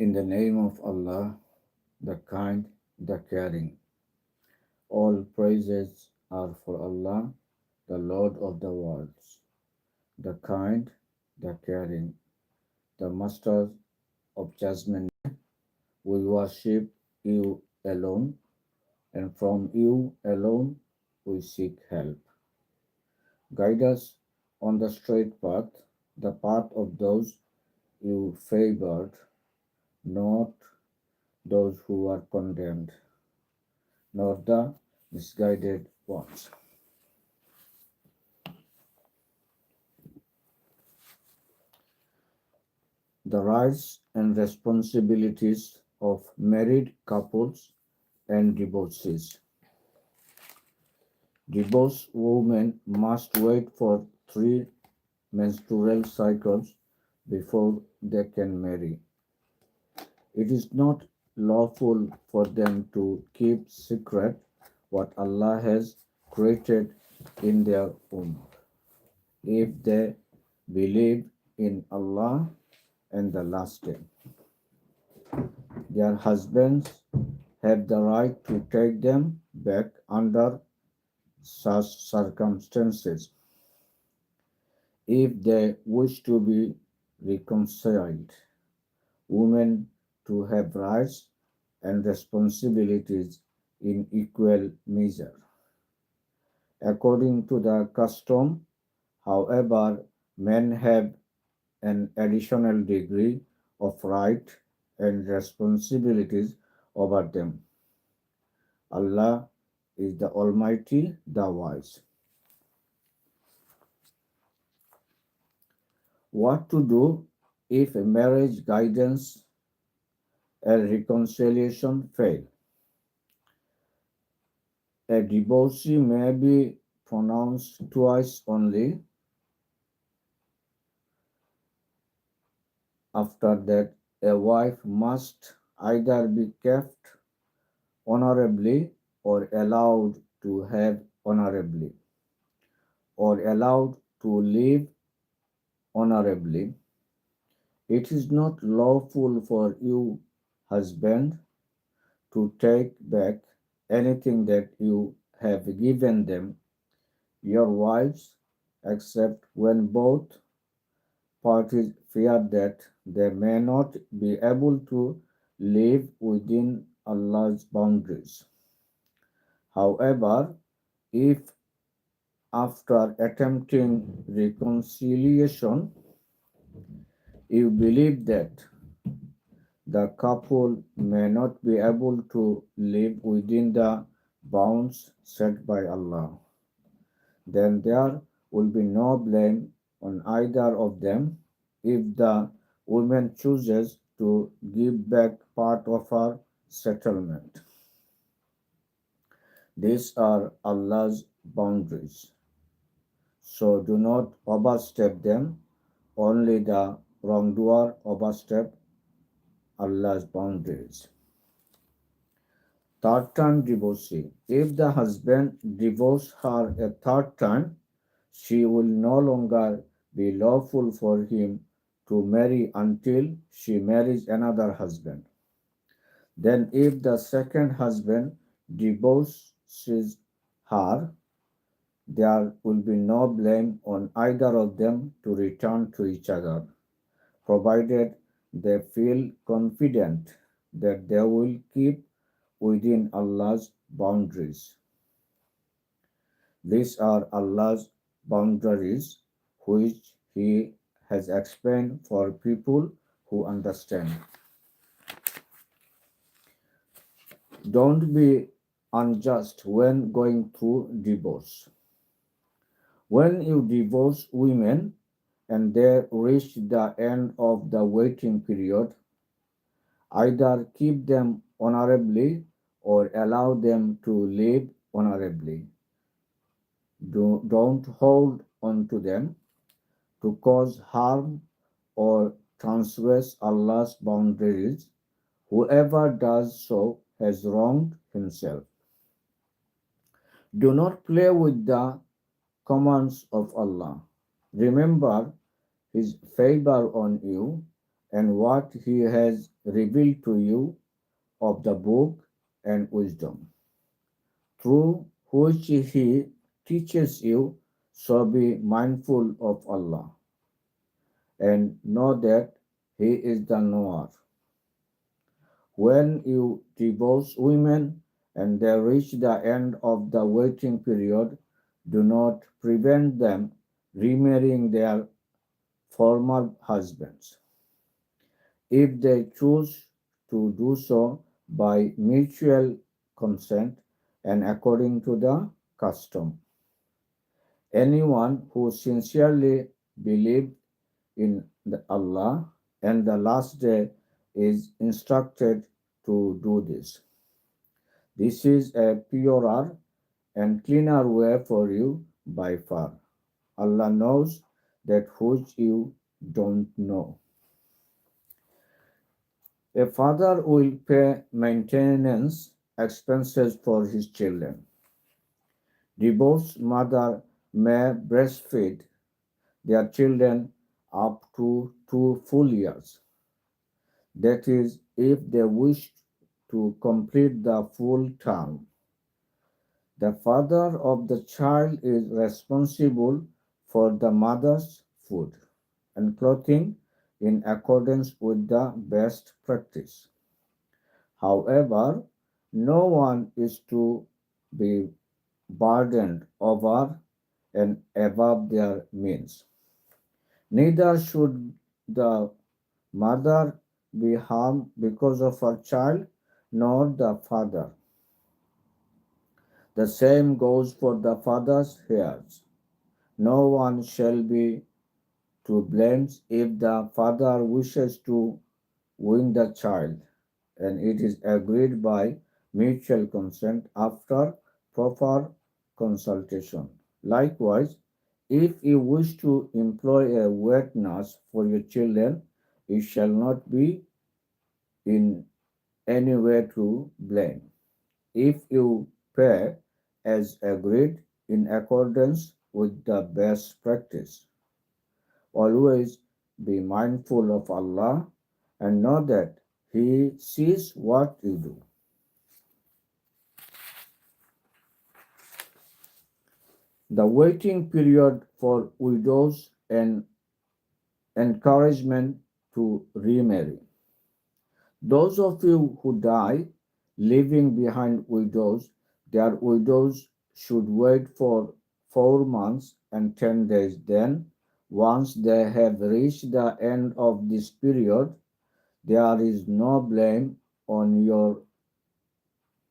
In the name of Allah, the kind, the caring. All praises are for Allah, the Lord of the worlds, the kind, the caring, the Master of judgment. We worship you alone, and from you alone we seek help. Guide us on the straight path, the path of those you favored, not those who are condemned, nor the misguided ones. The rights and responsibilities of married couples and divorcees. Divorced women must wait for 3 menstrual cycles before they can marry. It is not lawful for them to keep secret what Allah has created in their womb. If they believe in Allah and the last day, their husbands have the right to take them back under such circumstances if they wish to be reconciled. Women to have rights and responsibilities in equal measure. According to the custom, however, men have an additional degree of right and responsibilities over them. Allah is the Almighty, the Wise. What to do if a marriage guidance and reconciliation fail? A divorcee may be pronounced twice only. After that, a wife must either be kept honorably or allowed to have honorably or allowed to live honorably. It is not lawful for you, husband, to take back anything that you have given them, your wives, except when both parties fear that they may not be able to live within Allah's boundaries. However, if after attempting reconciliation you believe that the couple may not be able to live within the bounds set by Allah, then there will be no blame on either of them if the woman chooses to give back part of her settlement. These are Allah's boundaries, so do not overstep them. Only the wrongdoer overstep Allah's boundaries. Third time divorcee. If the husband divorces her a third time, she will no longer be lawful for him to marry until she marries another husband. Then, if the second husband divorces her, there will be no blame on either of them to return to each other, provided they feel confident that they will keep within Allah's boundaries. These are Allah's boundaries, which He has explained for people who understand. Don't be unjust when going through divorce. When you divorce women and they reach the end of the waiting period, either keep them honorably or allow them to live honorably. Don't hold on to them to cause harm or transgress Allah's boundaries. Whoever does so has wronged himself. Do not play with the commands of Allah. Remember His favor on you and what he has revealed to you of the book and wisdom, through which he teaches you. So be mindful of Allah and know that he is the knower. When you divorce women and they reach the end of the waiting period, do not prevent them remarrying their former husbands. If they choose to do so by mutual consent and according to the custom. Anyone who sincerely believes in Allah and the last day is instructed to do this. This is a purer and cleaner way for you by far. Allah knows that which you don't know. A father will pay maintenance expenses for his children. Divorced mother may breastfeed their children up to 2 full years. That is, if they wish to complete the full term. The father of the child is responsible for the mother's food and clothing in accordance with the best practice. However, no one is to be burdened over and above their means. Neither should the mother be harmed because of her child, nor the father. The same goes for the father's heirs. No one shall be to blame if the father wishes to win the child, and it is agreed by mutual consent after proper consultation. Likewise, if you wish to employ a wet nurse for your children, you shall not be in any way to blame. If you pay as agreed in accordance with the best practice, always be mindful of Allah and know that He sees what you do. The waiting period for widows and encouragement to remarry. Those of you who die leaving behind widows, their widows should wait for 4 months and 10 days. Then, once they have reached the end of this period, there is no blame on your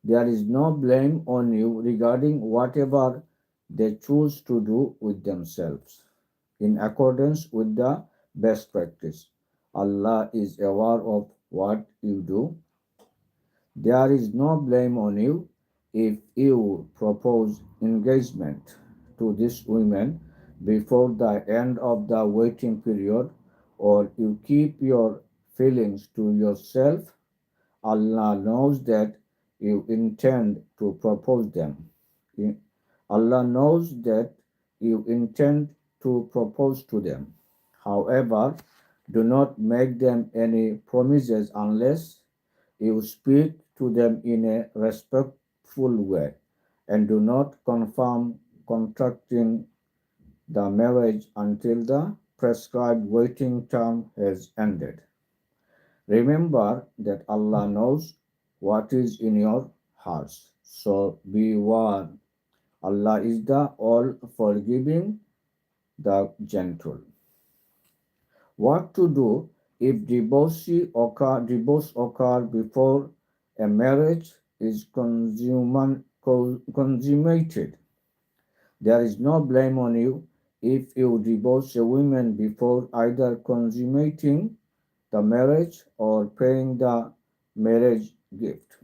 there is no blame on you regarding whatever they choose to do with themselves in accordance with the best practice. Allah is aware of what you do. There is no blame on you if you propose engagement to this woman before the end of the waiting period or you keep your feelings to yourself. Allah knows that you intend to propose them. Allah knows that you intend to propose to them. However, do not make them any promises unless you speak to them in a respectful way, and do not confirm contracting the marriage until the prescribed waiting term has ended. Remember that Allah knows what is in your hearts, so be warned. Allah is the all forgiving, the gentle. What to do if divorce occur before a marriage is consummated? There is no blame on you if you divorce a woman before either consummating the marriage or paying the marriage gift.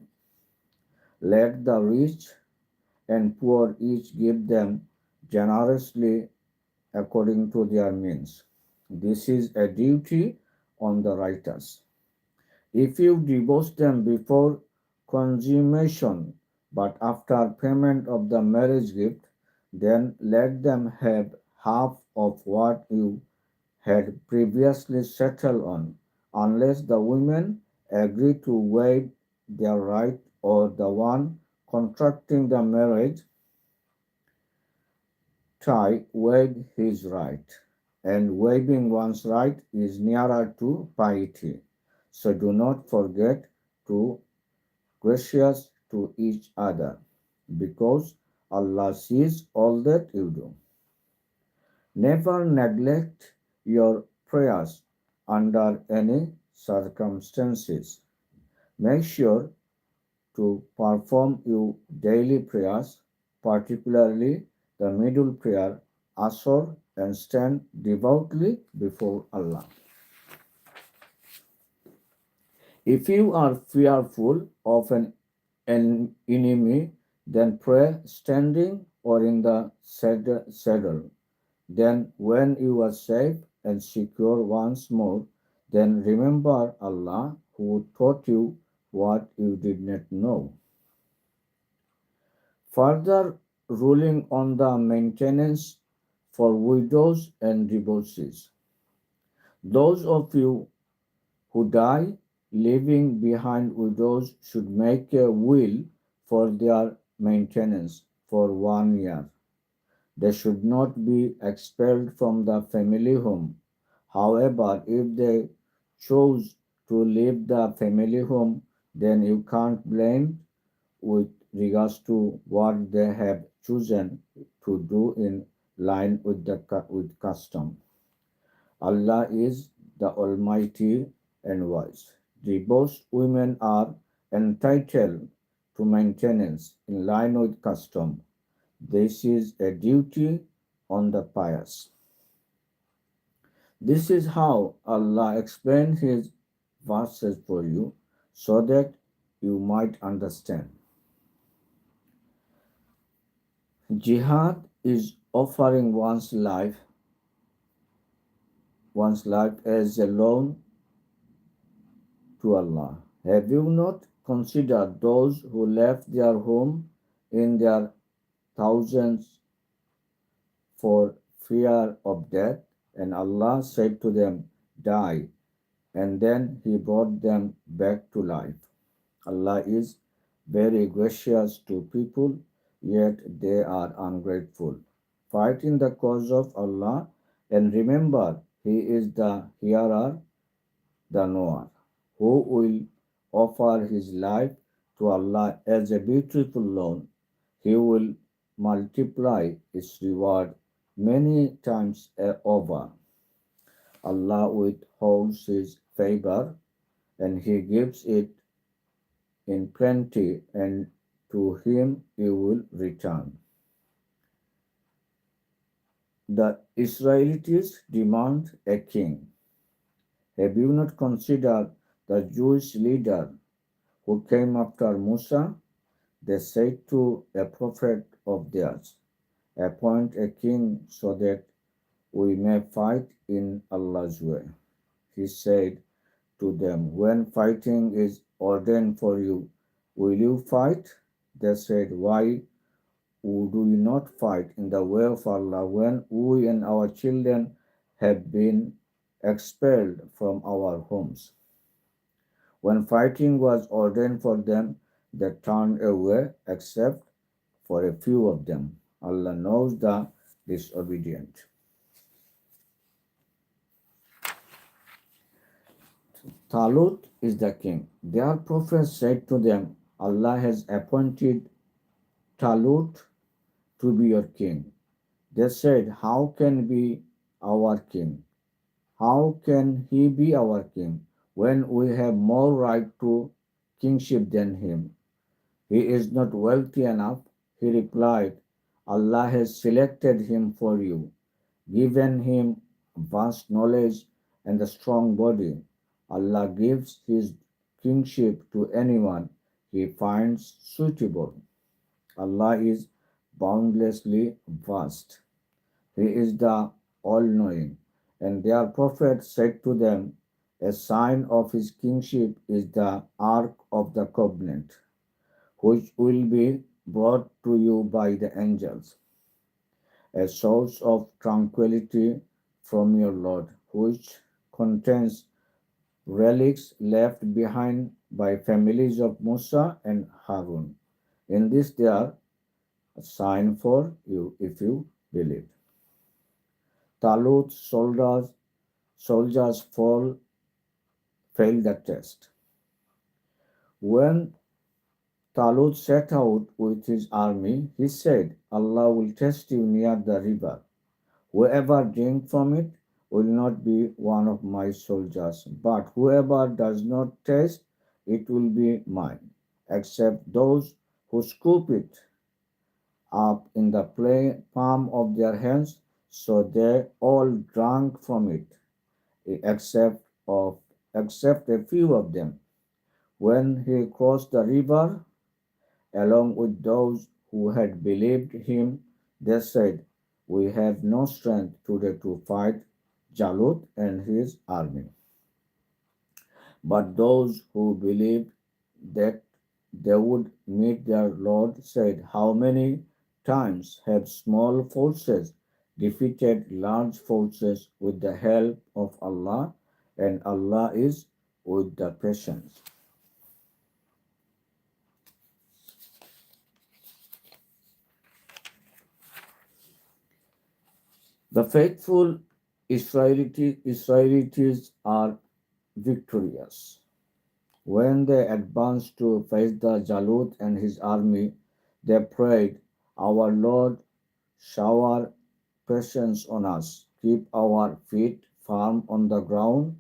Let the rich and poor each give them generously according to their means. This is a duty on the righteous. If you divorce them before consummation but after payment of the marriage gift, then let them have half of what you had previously settled on. unless the women agree to waive their right or the one contracting the marriage tie waive his right. And waiving one's right is nearer to piety. So do not forget to gracious to each other, because Allah sees all that you do. Never neglect your prayers under any circumstances. Make sure to perform your daily prayers, particularly the middle prayer, Asr, and stand devoutly before Allah. If you are fearful of an enemy, then pray standing or in the saddle. Then, when you are safe and secure once more, then remember Allah who taught you what you did not know. Further ruling on the maintenance for widows and divorcees. Those of you who die leaving behind widows should make a will for their maintenance for 1 year. They should not be expelled from the family home. However, if they choose to leave the family home, then you can't blame with regards to what they have chosen to do in line with the with custom. Allah is the Almighty and wise. Divorced women are entitled to maintenance in line with custom. This is a duty on the pious. This is how Allah explained His verses for you so that you might understand. Jihad is offering one's life as a loan to Allah. Have you not considered those who left their home in their thousands for fear of death? And Allah said to them, die, and then He brought them back to life. Allah is very gracious to people, yet they are ungrateful. Fight in the cause of Allah and remember He is the hearer, the knower, who will offer his life to Allah as a beautiful loan. He will multiply its reward many times over. Allah withholds His favor and He gives it in plenty, and to Him you will return. The Israelites demand a king. Have you not considered the Jewish leader who came after Musa? They said to a prophet of theirs, appoint a king so that we may fight in Allah's way. He said to them, when fighting is ordained for you, will you fight? They said, why do we not fight in the way of Allah when we and our children have been expelled from our homes? When fighting was ordained for them, they turned away except for a few of them. Allah knows the disobedient. Talut is the king. Their prophet said to them, Allah has appointed Talut to be your king. They said, how can be our king? How can he be our king when we have more right to kingship than him? He is not wealthy enough. He replied, Allah has selected him for you, given him vast knowledge and a strong body. Allah gives his kingship to anyone he finds suitable. Allah is boundlessly vast. He is the all-knowing. And their prophet said to them, a sign of his kingship is the Ark of the Covenant, which will be brought to you by the angels, a source of tranquility from your Lord, which contains relics left behind by families of Musa and Harun. In this they are a sign for you if you believe. Talut's soldiers failed the test. When Talut set out with his army, he said, Allah will test you near the river. Whoever drinks from it will not be one of my soldiers, but whoever does not taste it will be mine, except those who scoop it up in the palm of their hands. So they all drank from it, except of except a few of them. When he crossed the river, along with those who had believed him, they said, we have no strength today to fight Jalut and his army. But those who believed that they would meet their Lord said, how many times have small forces defeated large forces with the help of Allah, and Allah is with the patient. The faithful Israelites are victorious. When they advanced to face the Jalut and his army, they prayed, our Lord, shower patience on us, keep our feet firm on the ground,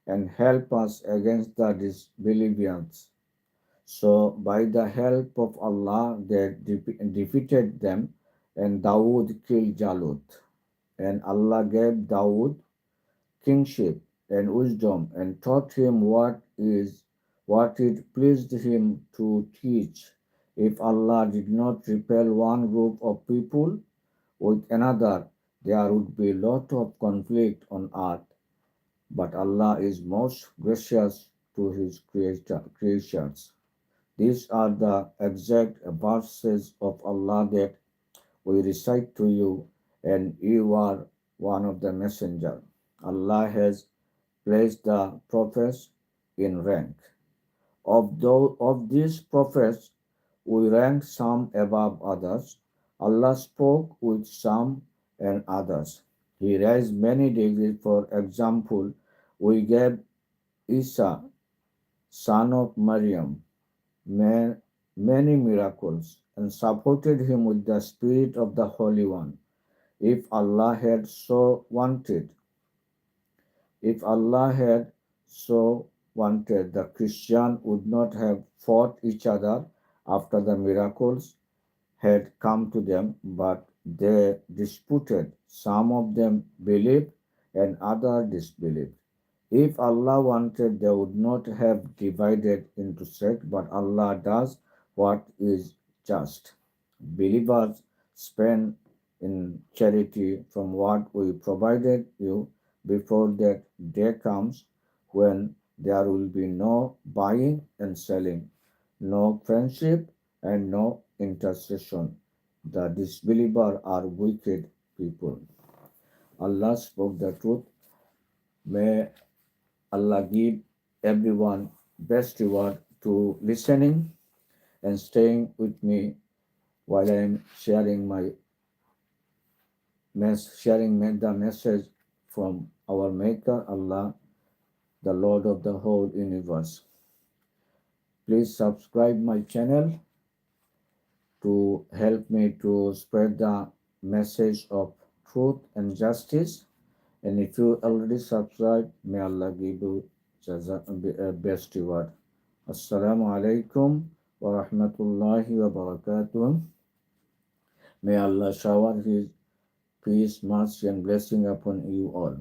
and help us against the disbelievers. So, by the help of Allah, they defeated them, and Dawood killed Jalut. And Allah gave Dawood kingship and wisdom and taught him what it pleased him to teach. If Allah did not repel one group of people with another, there would be a lot of conflict on earth. But Allah is most gracious to his creatures. These are the exact verses of Allah that we recite to you, and you are one of the messenger. Allah has placed the prophets in rank. Of these prophets, we rank some above others. Allah spoke with some and others. He raised many degrees. For example, we gave Isa, son of Maryam, many miracles and supported him with the Spirit of the Holy One. If Allah had so wanted, if Allah had so wanted, the Christian would not have fought each other after the miracles had come to them, but they disputed. Some of them believed and others disbelieved. If Allah wanted, they would not have divided into sects, but Allah does what is just. Believers spend in charity from what we provided you before that day comes when there will be no buying and selling, no friendship and no intercession. The disbelievers are wicked people. Allah spoke the truth. May Allah give everyone best reward to listening and staying with me while I am sharing the message from our Maker Allah, the Lord of the whole universe. Please subscribe my channel to help me to spread the message of truth and justice. And if you already subscribed, may Allah give you best reward. Assalamu alaikum wa rahmatullahi wa barakatuh. May Allah shower His peace, mercy, and blessing upon you all.